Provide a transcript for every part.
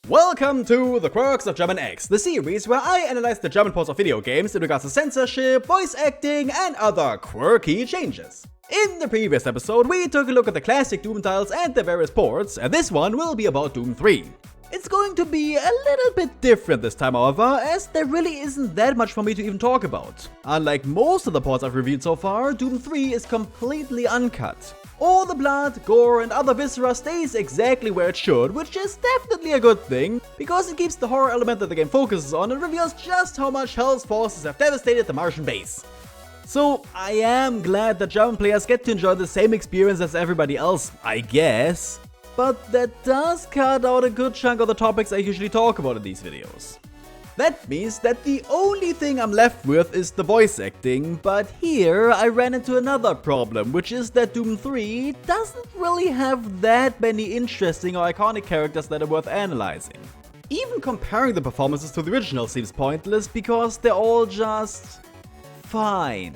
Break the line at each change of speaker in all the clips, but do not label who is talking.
Welcome to the Quirks of German X, the series where I analyze the German ports of video games in regards to censorship, voice acting, and other quirky changes. In the previous episode, we took a look at the classic Doom titles and their various ports, and this one will be about Doom 3. It's going to be a little bit different this time, however, as there really isn't that much for me to even talk about. Unlike most of the ports I've reviewed so far, Doom 3 is completely uncut. All the blood, gore, and other viscera stays exactly where it should, which is definitely a good thing, because it keeps the horror element that the game focuses on and reveals just how much Hell's forces have devastated the Martian base. So I am glad that German players get to enjoy the same experience as everybody else, I guess. But that does cut out a good chunk of the topics I usually talk about in these videos. That means that the only thing I'm left with is the voice acting, but here I ran into another problem, which is that Doom 3 doesn't really have that many interesting or iconic characters that are worth analyzing. Even comparing the performances to the original seems pointless because they're all just fine.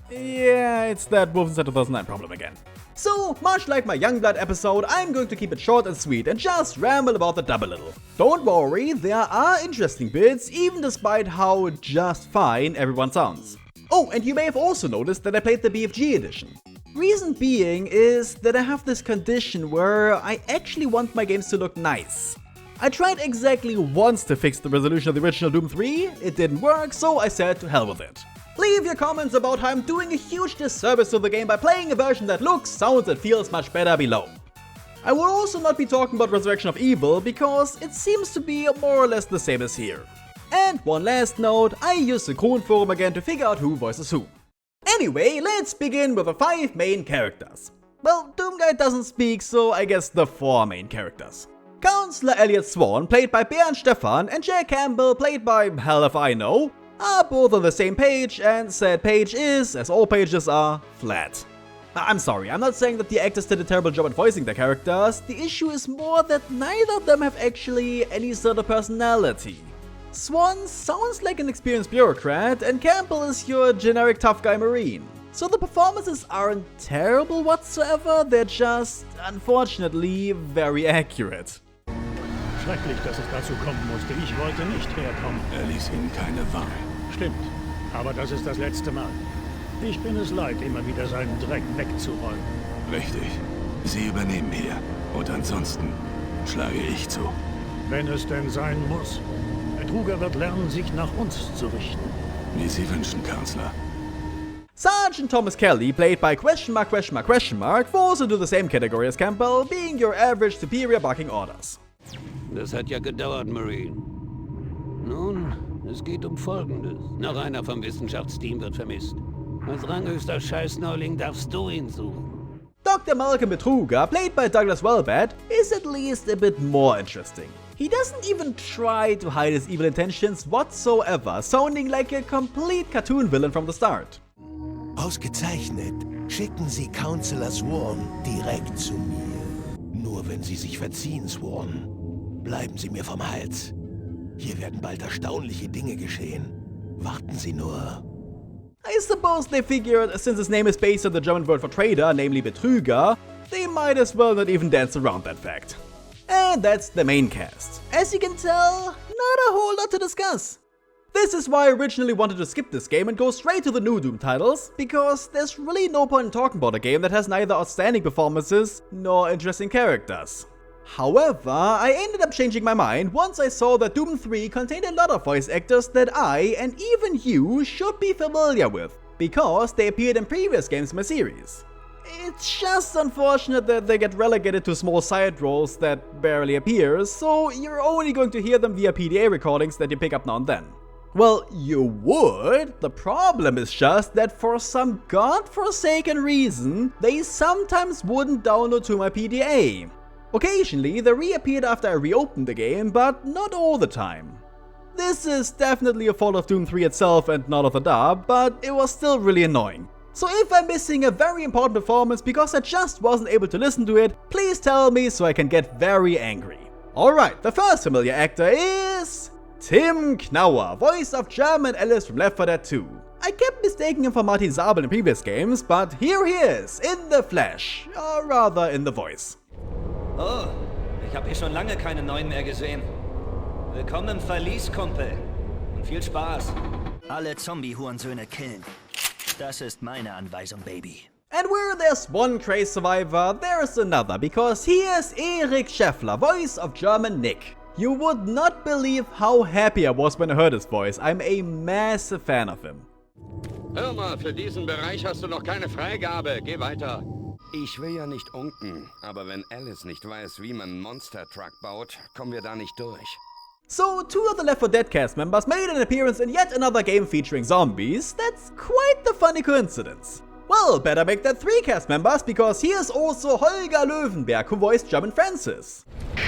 Yeah, it's that Wolfenstein 2009 problem again. So, much like my Youngblood episode, I'm going to keep it short and sweet and just ramble about the dub a little. Don't worry, there are interesting bits, even despite how just fine everyone sounds. Oh, and you may have also noticed that I played the BFG edition. Reason being is that I have this condition where I actually want my games to look nice. I tried exactly once to fix the resolution of the original Doom 3, it didn't work, so I said to hell with it. Leave your comments about how I'm doing a huge disservice to the game by playing a version that looks, sounds, and feels much better below. I will also not be talking about Resurrection of Evil because it seems to be more or less the same as here. And one last note, I used the Kron forum again to figure out who voices who. Anyway, let's begin with the 5 main characters. Well, Doomguy doesn't speak, so I guess the 4 main characters. Counselor Elliot Swan, played by Bernd Stefan, and Jack Campbell, played by hell if I know, are both on the same page, and said page is, as all pages are, flat. I'm sorry, I'm not saying that the actors did a terrible job at voicing their characters, the issue is more that neither of them have actually any sort of personality. Swan sounds like an experienced bureaucrat, and Campbell is your generic tough guy marine. So the performances aren't terrible whatsoever, they're just, unfortunately, very accurate.
Schrecklich, dass es dazu kommen musste. Ich wollte nicht herkommen.
Ließ ihm keine Wahl.
Stimmt, aber das ist das letzte Mal. Ich bin es leid, immer wieder seinen Dreck wegzuräumen.
Richtig. Sie übernehmen hier. Und ansonsten schlage ich zu.
Wenn es denn sein muss. Betruger wird lernen, sich nach uns zu richten.
Wie Sie wünschen, Kanzler.
Sergeant Thomas Kelly, played by falls into the same category as Campbell, being your average superior barking orders.
Das hat ja gedauert, Marine. Nun, es geht um Folgendes. Noch einer vom Wissenschaftsteam wird vermisst. Als ranghöchster Scheißneuling darfst du ihn suchen.
Dr. Malcolm Betruger, played by Douglas Welbat, is at least a bit more interesting. He doesn't even try to hide his evil intentions whatsoever, sounding like a complete cartoon villain from the start.
Ausgezeichnet. Schicken Sie Counselor Swan direkt zu mir. Nur wenn Sie sich verziehen, Swan. Bleiben Sie mir vom Hals. Hier werden bald erstaunliche Dinge geschehen. Warten Sie nur.
I suppose they figured, since his name is based on the German word for traitor, namely Betrüger, they might as well not even dance around that fact. And that's the main cast. As you can tell, not a whole lot to discuss. This is why I originally wanted to skip this game and go straight to the new Doom titles, because there's really no point in talking about a game that has neither outstanding performances nor interesting characters. However, I ended up changing my mind once I saw that Doom 3 contained a lot of voice actors that I, and even you, should be familiar with, because they appeared in previous games in my series. It's just unfortunate that they get relegated to small side roles that barely appear, so you're only going to hear them via PDA recordings that you pick up now and then. Well, you would. The problem is just that for some godforsaken reason, they sometimes wouldn't download to my PDA. Occasionally, they reappeared after I reopened the game, but not all the time. This is definitely a fault of Doom 3 itself and not of the dub, but it was still really annoying. So if I'm missing a very important performance because I just wasn't able to listen to it, please tell me so I can get very angry. Alright, the first familiar actor is Tim Knauer, voice of German Alice from Left 4 Dead 2. I kept mistaking him for Martin Zabel in previous games, but here he is, in the flesh, or rather in the voice.
Oh, ich habe hier schon lange keine neuen mehr gesehen. Willkommen im Verlies, Kumpel. Und viel Spaß.
Alle Zombie-Hurensöhne killen. Das ist meine Anweisung, Baby.
And where there's one crazy survivor, there's another, because he is Erik Scheffler, voice of German Nick. You would not believe how happy I was when I heard his voice. I'm a massive fan of him.
Hör mal, für diesen Bereich hast du noch keine Freigabe. Geh weiter. Ich will ja nicht unken, aber wenn Alice nicht weiß, wie man einen Monster Truck baut, kommen wir da nicht durch.
So, 2 of the Left 4 Dead cast members made an appearance in yet another game featuring zombies. That's quite the funny coincidence. Well, better make that 3 cast members, because here's also Holger Löwenberg, who voiced German Francis.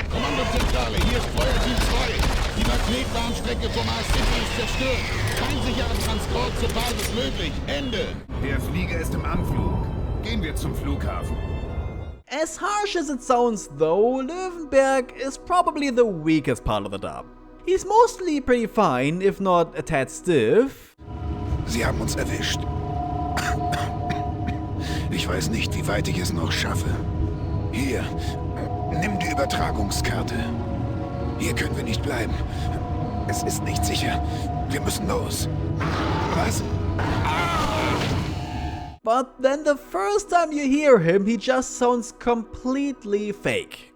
Kommandozentrale, hier ist Feuerteam 2. Die Magnetbahnstrecke vom Mars City ist zerstört. Kein sicherer Transport zur Basis möglich. Ende.
Der Flieger ist im Anflug. Gehen wir zum Flughafen.
As harsh as it sounds though, Löwenberg is probably the weakest part of the dub. He's mostly pretty fine, if not a tad stiff.
Sie haben uns erwischt. Ich weiß nicht, wie weit ich es noch schaffe. Hier, nimm die Übertragungskarte. Hier können wir nicht bleiben. Es ist nicht sicher. Wir müssen los. Was?
But then the first time you hear him, he just sounds completely fake.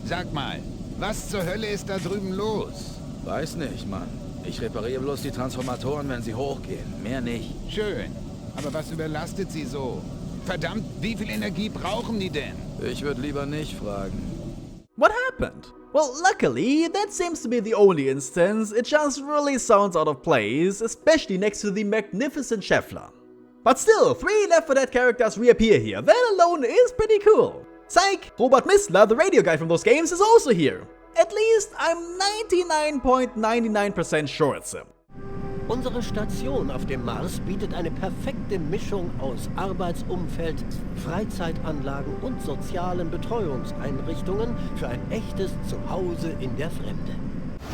Sag mal, was zur Hölle ist da drüben los?
Weiß nicht, Mann. Ich repariere bloß die Transformatoren, wenn sie hochgehen. Mehr nicht.
Schön. Aber was überlastet sie so? Verdammt, wie viel Energie brauchen die denn?
Ich würde lieber nicht fragen.
What happened? Well, luckily, that seems to be the only instance. It just really sounds out of place, especially next to the magnificent Scheffler. But still, 3 Left 4 Dead characters reappear here. That alone is pretty cool. Psych! Robert Missler, the radio guy from those games, is also here. At least I'm 99.99% sure it's him.
Unsere Station auf dem Mars bietet eine perfekte Mischung aus Arbeitsumfeld, Freizeitanlagen und sozialen Betreuungseinrichtungen für ein echtes Zuhause in der Fremde.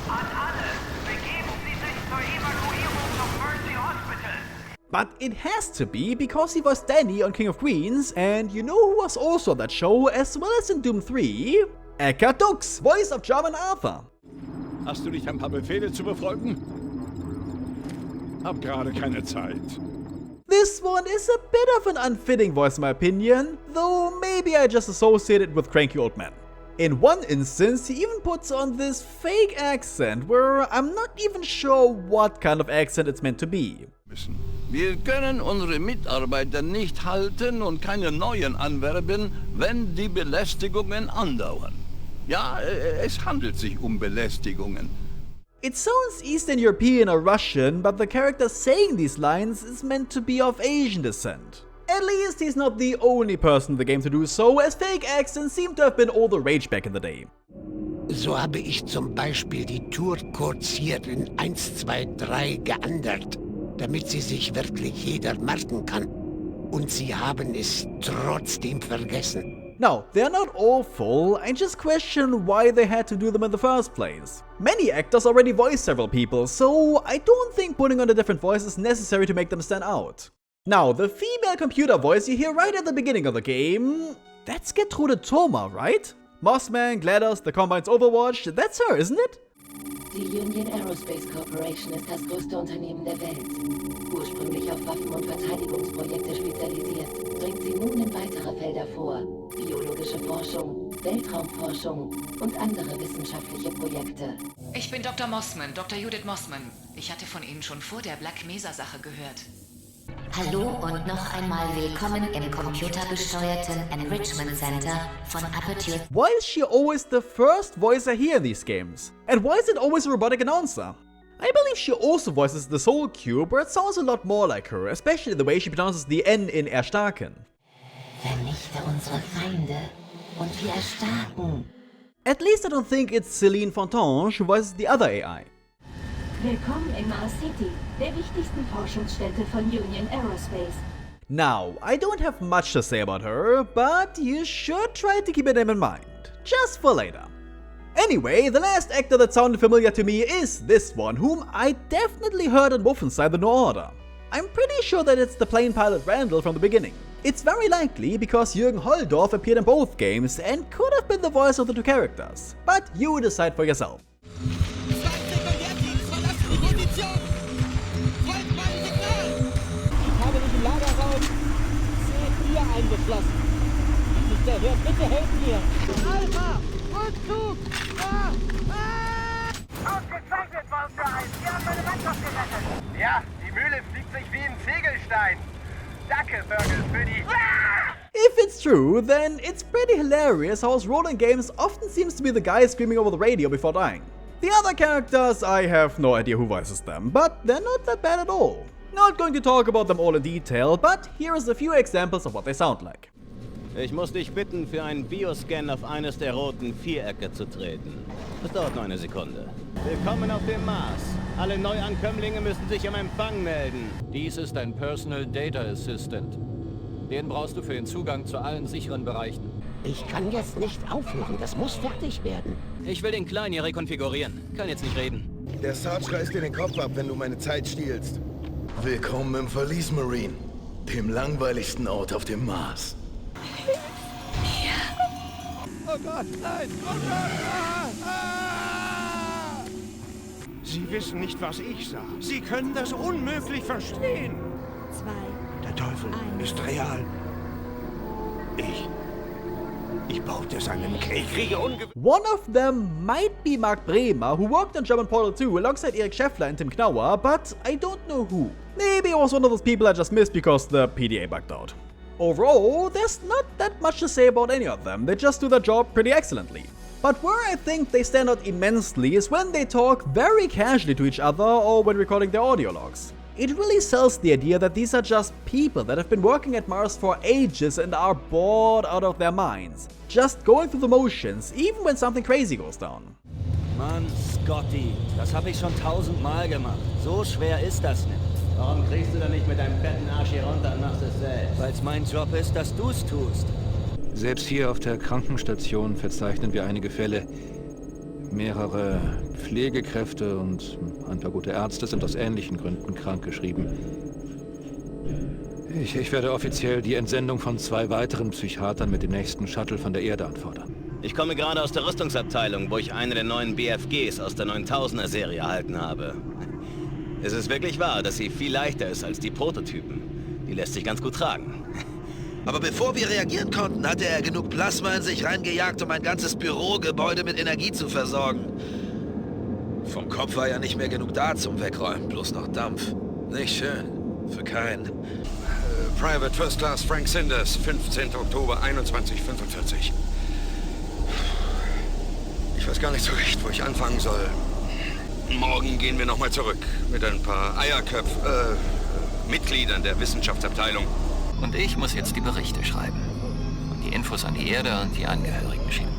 An alle, begeben Sie sich zur Evakuierung zum Mercy Hospital.
But it has to be because he was Danny on King of Queens, and you know who was also on that show as well as in Doom 3? Eckhard Dux, voice of German Arthur.
Hast du nicht ein paar Befehle zu befolgen? Hab gerade keine Zeit.
This one is a bit of an unfitting voice in my opinion, though maybe I just associate it with cranky old men. In one instance, he even puts on this fake accent where I'm not even sure what kind of accent it's meant to be.
Wir können unsere Mitarbeiter nicht halten und keine neuen anwerben, wenn die Belästigungen andauern. Ja, es handelt sich Belästigungen.
It sounds Eastern European or Russian, but the character saying these lines is meant to be of Asian descent. At least he's not the only person in the game to do so, as fake accents seem to have been all the rage back in the day.
So habe ich zum Beispiel die Tour kurz hier in 1, 2, 3 geändert, damit sie sich wirklich jeder merken kann. Und sie haben es trotzdem vergessen.
Now, they're not awful, I just question why they had to do them in the first place. Many actors already voiced several people, so I don't think putting on a different voice is necessary to make them stand out. Now, the female computer voice you hear right at the beginning of the game, that's Gertrude Thoma, right? Mossman, GLaDOS, the Combine's Overwatch, that's her, isn't it?
Die Union Aerospace Corporation ist das größte Unternehmen der Welt. Ursprünglich auf Waffen- und Verteidigungsprojekte spezialisiert, dringt sie nun in weitere Felder vor. Biologische Forschung, Weltraumforschung und andere wissenschaftliche Projekte.
Ich bin Dr. Mossman, Dr. Judith Mossman. Ich hatte von Ihnen schon vor der Black Mesa-Sache gehört.
Hallo und noch einmal willkommen im computergesteuerten Enrichment Center von Aperture.
Why is she always the first voice I hear in these games? And why is it always a robotic announcer? I believe she also voices the Soul Cube, where it sounds a lot more like her, especially the way she pronounces the N in Erstarken.
Vernichte unsere Feinde und wir erstarken.
At least I don't think it's Celine Fontange who voices the other AI.
Willkommen in Mars City, der wichtigsten Forschungsstätte von Union Aerospace.
Now, I don't have much to say about her, but you should try to keep her name in mind, just for later. Anyway, the last actor that sounded familiar to me is this one, whom I definitely heard on Wolfenstein: The New Order. I'm pretty sure that it's the plane pilot Randall from the beginning. It's very likely because Jürgen Holldorf appeared in both games and could have been the voice of the two characters, but you decide for yourself.
eingeschlossen. Das ist der Wirt, bitte helft mir! Alpha! Rückzug!
Ausgezeichnet, Monster 1. Wir haben meine Mannschaft gerettet. Ja, die Mühle fliegt sich wie ein Ziegelstein. Danke, Burgers, für die...
If it's true, then it's pretty hilarious how us role in games often seems to be the guy screaming over the radio before dying. The other characters, I have no idea who voices them, but they're not that bad at all. Not going to talk about them all in detail, but here is a few examples of what they sound like.
Ich muss dich bitten, für einen Bioscan auf eines der roten Vierecke zu treten. Das dauert nur eine Sekunde. Willkommen auf dem Mars. Alle Neuankömmlinge müssen sich am Empfang melden.
Dies ist ein Personal Data Assistant. Den brauchst du für den Zugang zu allen sicheren Bereichen.
Ich kann jetzt nicht aufhören, das muss fertig werden.
Ich will den Kleinen hier rekonfigurieren. Kann jetzt nicht reden.
Der Sarge reißt dir den Kopf ab, wenn du meine Zeit stiehlst. Willkommen im Verlies, Marine. Dem langweiligsten Ort auf dem Mars.
Oh Gott, nein! Oh Gott! Sie wissen nicht, was ich sah. Sie können das unmöglich verstehen.
2.
Der Teufel ist real. Ich baute seinen Krieg. Ich kriege
One of them might be Mark Bremer, who worked on German Portal 2 alongside Erik Scheffler and Tim Knauer, but I don't know who. Maybe it was one of those people I just missed because the PDA bugged out. Overall, there's not that much to say about any of them, they just do their job pretty excellently. But where I think they stand out immensely is when they talk very casually to each other or when recording their audio logs. It really sells the idea that these are just people that have been working at Mars for ages and are bored out of their minds, just going through the motions, even when something crazy goes down.
Mann, Scotty, das habe ich schon 1000-mal gemacht. So schwer ist das nicht. Warum kriegst du da nicht mit deinem fetten Arsch hier runter und machst es selbst? Weil's mein Job ist, dass du's tust.
Selbst hier auf der Krankenstation verzeichnen wir einige Fälle. Mehrere Pflegekräfte und ein paar gute Ärzte sind aus ähnlichen Gründen krankgeschrieben. Ich werde offiziell die Entsendung von 2 weiteren Psychiatern mit dem nächsten Shuttle von der Erde anfordern.
Ich komme gerade aus der Rüstungsabteilung, wo ich eine der neuen BFGs aus der 9000er-Serie erhalten habe. Es ist wirklich wahr, dass sie viel leichter ist als die Prototypen. Die lässt sich ganz gut tragen.
Aber bevor wir reagieren konnten, hatte er genug Plasma in sich reingejagt, um ein ganzes Bürogebäude mit Energie zu versorgen. Vom Kopf war ja nicht mehr genug da zum Wegräumen, bloß noch Dampf. Nicht schön. Für keinen.
Private First Class Frank Sinders, 15. Oktober 21:45. Ich weiß gar nicht so recht, wo ich anfangen soll. Morgen gehen wir nochmal zurück mit ein paar Mitgliedern der Wissenschaftsabteilung.
Und ich muss jetzt die Berichte schreiben. Und die Infos an die Erde und die Angehörigen schicken.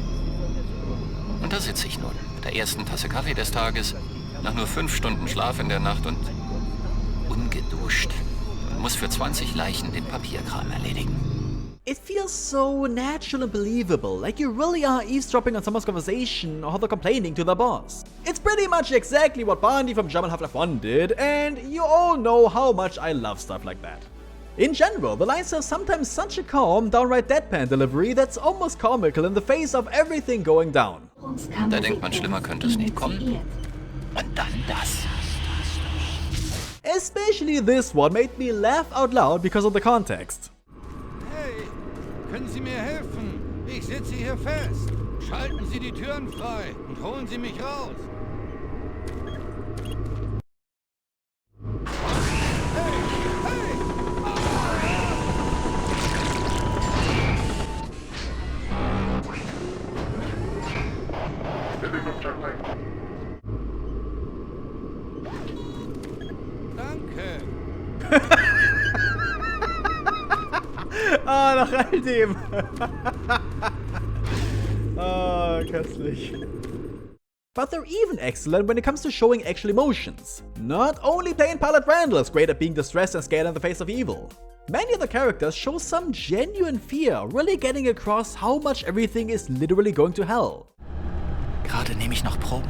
Und da sitze ich nun, mit der ersten Tasse Kaffee des Tages, nach nur 5 Stunden Schlaf in der Nacht und ungeduscht. Und muss für 20 Leichen den Papierkram erledigen.
It feels so natural and believable, like you really are eavesdropping on someone's conversation or how they're complaining to their boss. It's pretty much exactly what Barney from German Half-Life 1 did, and you all know how much I love stuff like that. In general, the lines have sometimes such a calm, downright deadpan delivery that's almost comical in the face of everything going down.
Da denkt man, schlimmer könnte es nicht kommen. Und dann das.
Especially this one made me laugh out loud because of the context.
Hey, können Sie mir helfen? Ich sitze hier fest. Schalten Sie die Türen frei und holen Sie mich raus.
Ah, nach all dem. Ah, köstlich. But they're even excellent when it comes to showing actual emotions. Not only plain Pilot Randall is great at being distressed and scared in the face of evil. Many of the characters show some genuine fear, really getting across how much everything is literally going to hell.
Gerade nehme ich noch Proben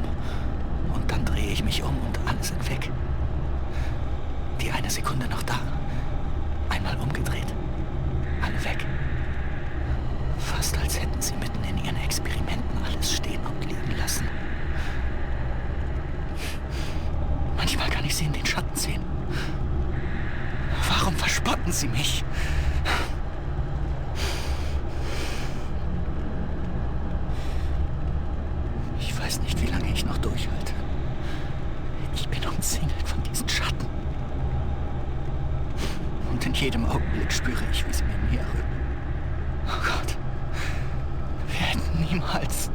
und dann drehe ich mich um und alle sind weg. Die eine Sekunde noch da. Einmal umgedreht. Alle weg. Fast als hätten sie mitten in ihren Experimenten alles stehen und liegen lassen. Manchmal kann ich sie in den Schatten sehen. Warum verspotten sie mich? wie lange ich noch durchhalte. Ich bin umzingelt von diesen Schatten. Und in jedem Augenblick spüre ich, wie sie mir näher rücken. Oh Gott. Wir hätten niemals...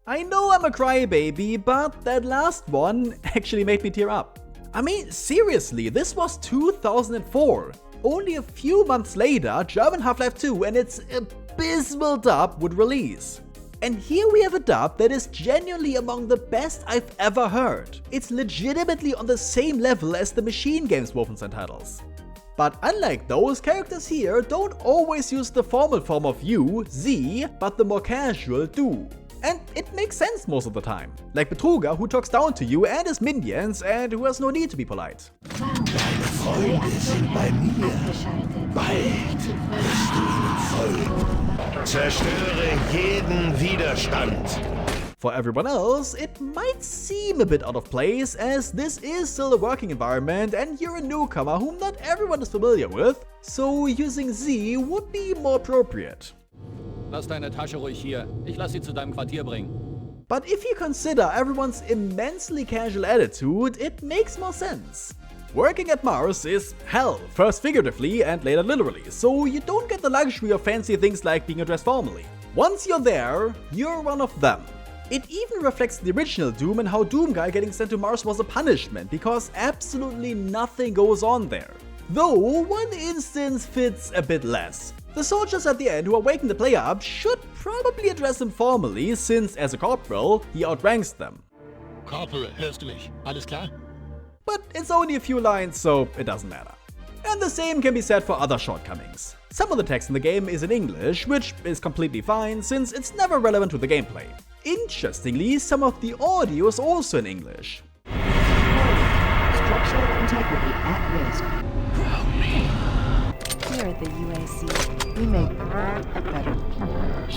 I know I'm a crybaby, but that last one actually made me tear up. I mean, seriously, this was 2004. Only a few months later, German Half-Life 2 and its abysmal dub would release. And here we have a dub that is genuinely among the best I've ever heard. It's legitimately on the same level as the Machine Games Wolfenstein titles. But unlike those, characters here don't always use the formal form of you, sie, but the more casual du. And it makes sense most of the time. Like Betruger, who talks down to you and his minions and who has no need to be polite.
Deine Freunde sind bei mir. Bald wirst du ihnen folgen. Zerstöre jeden Widerstand.
For everyone else, it might seem a bit out of place, as this is still a working environment and you're a newcomer whom not everyone is familiar with, so using sie would be more appropriate.
Lass deine Tasche ruhig hier. Ich lass sie zu deinem Quartier bringen.
But if you consider everyone's immensely casual attitude, it makes more sense. Working at Mars is hell, first figuratively and later literally, so you don't get the luxury of fancy things like being addressed formally. Once you're there, you're one of them. It even reflects the original Doom and how Doomguy getting sent to Mars was a punishment, because absolutely nothing goes on there. Though one instance fits a bit less. The soldiers at the end who are waking the player up should probably address him formally, since as a corporal, he outranks them.
Corporal, hörst du mich? Alles klar?
But it's only a few lines, so it doesn't matter. And the same can be said for other shortcomings. Some of the text in the game is in English, which is completely fine since it's never relevant to the gameplay. Interestingly, some of the audio is also in English.
Structural integrity at risk. Here at the UAC, we make the world a better place.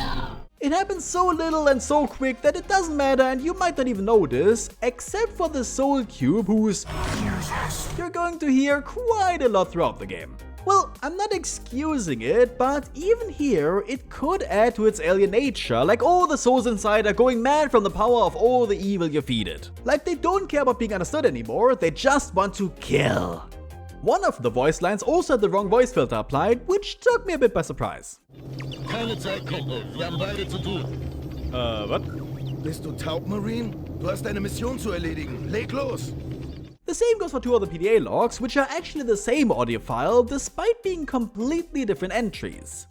It happens so little and so quick that it doesn't matter and you might not even notice, except for the Soul Cube whose you're going to hear quite a lot throughout the game. Well, I'm not excusing it, but even here, it could add to its alien nature, like all the souls inside are going mad from the power of all the evil you feed it. Like they don't care about being understood anymore, they just want to kill. One of the voice lines also had the wrong voice filter applied, which took me a bit by surprise.
Keine Zeit, Kumpel. Wir haben beide zu tun.
Was?
Bist du taub, Marine? Du hast eine Mission zu erledigen. Leg los!
The same goes for two other PDA logs, which are actually the same audio file, despite being completely different entries.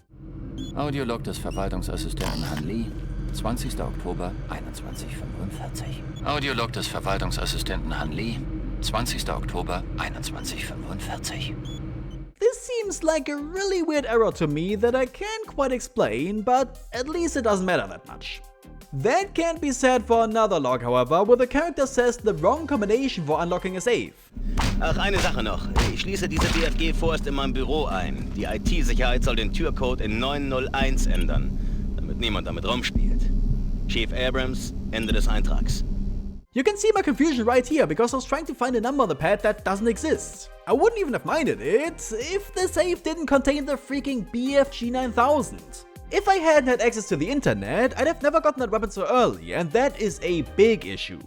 Audiolog des Verwaltungsassistenten Han Lee, 20. Oktober 21:45. Audiolog des Verwaltungsassistenten Han Lee, 20. Oktober 21:45.
This seems like a really weird error to me that I can't quite explain, but at least it doesn't matter that much. That can't be said for another log, however, where the character says the wrong combination for unlocking a safe.
Ach, eine Sache noch. Ich schließe diese BFG vorerst in meinem Büro ein. Die IT-Sicherheit soll den Türcode in 901 ändern, damit niemand damit rumspielt. Chief Abrams, Ende des Eintrags.
You can see my confusion right here, because I was trying to find a number on the pad that doesn't exist. I wouldn't even have minded it if the safe didn't contain the freaking BFG 9000. If I hadn't had access to the internet, I'd have never gotten that weapon so early, and that is a big issue.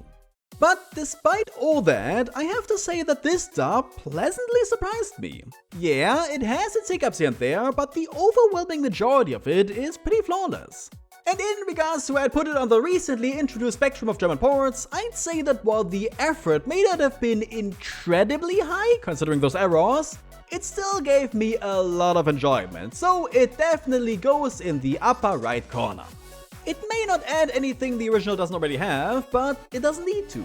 But despite all that, I have to say that this dub pleasantly surprised me. Yeah, it has its hiccups here and there, but the overwhelming majority of it is pretty flawless. And in regards to where I'd put it on the recently introduced spectrum of German ports, I'd say that while the effort may not have been incredibly high, considering those errors, it still gave me a lot of enjoyment, so it definitely goes in the upper right corner. It may not add anything the original doesn't already have, but it doesn't need to.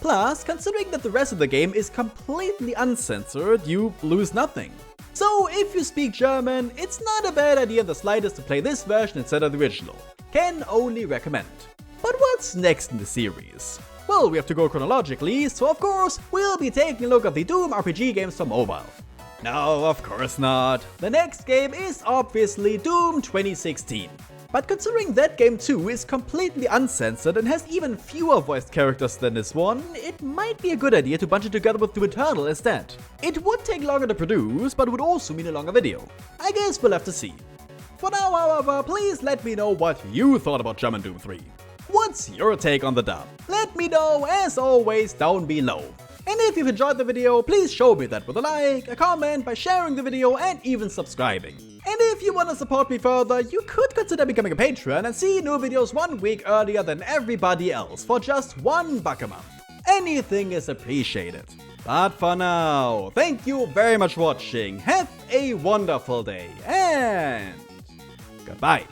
Plus, considering that the rest of the game is completely uncensored, you lose nothing. So if you speak German, it's not a bad idea in the slightest to play this version instead of the original. Can only recommend. But what's next in the series? Well, we have to go chronologically, so of course, we'll be taking a look at the Doom RPG games for mobile. No, of course not. The next game is obviously Doom 2016. But considering that game too is completely uncensored and has even fewer voiced characters than this one, it might be a good idea to bunch it together with Doom Eternal instead. It would take longer to produce, but would also mean a longer video. I guess we'll have to see. For now, however, please let me know what you thought about German Doom 3. What What's your take on the dub? Let me know, as always, down below. And if you've enjoyed the video, please show me that with a like, a comment, by sharing the video, and even subscribing. And if you want to support me further, you could consider becoming a patron and see new videos 1 week earlier than everybody else for just $1 a month. Anything is appreciated. But for now, thank you very much for watching, have a wonderful day, and goodbye.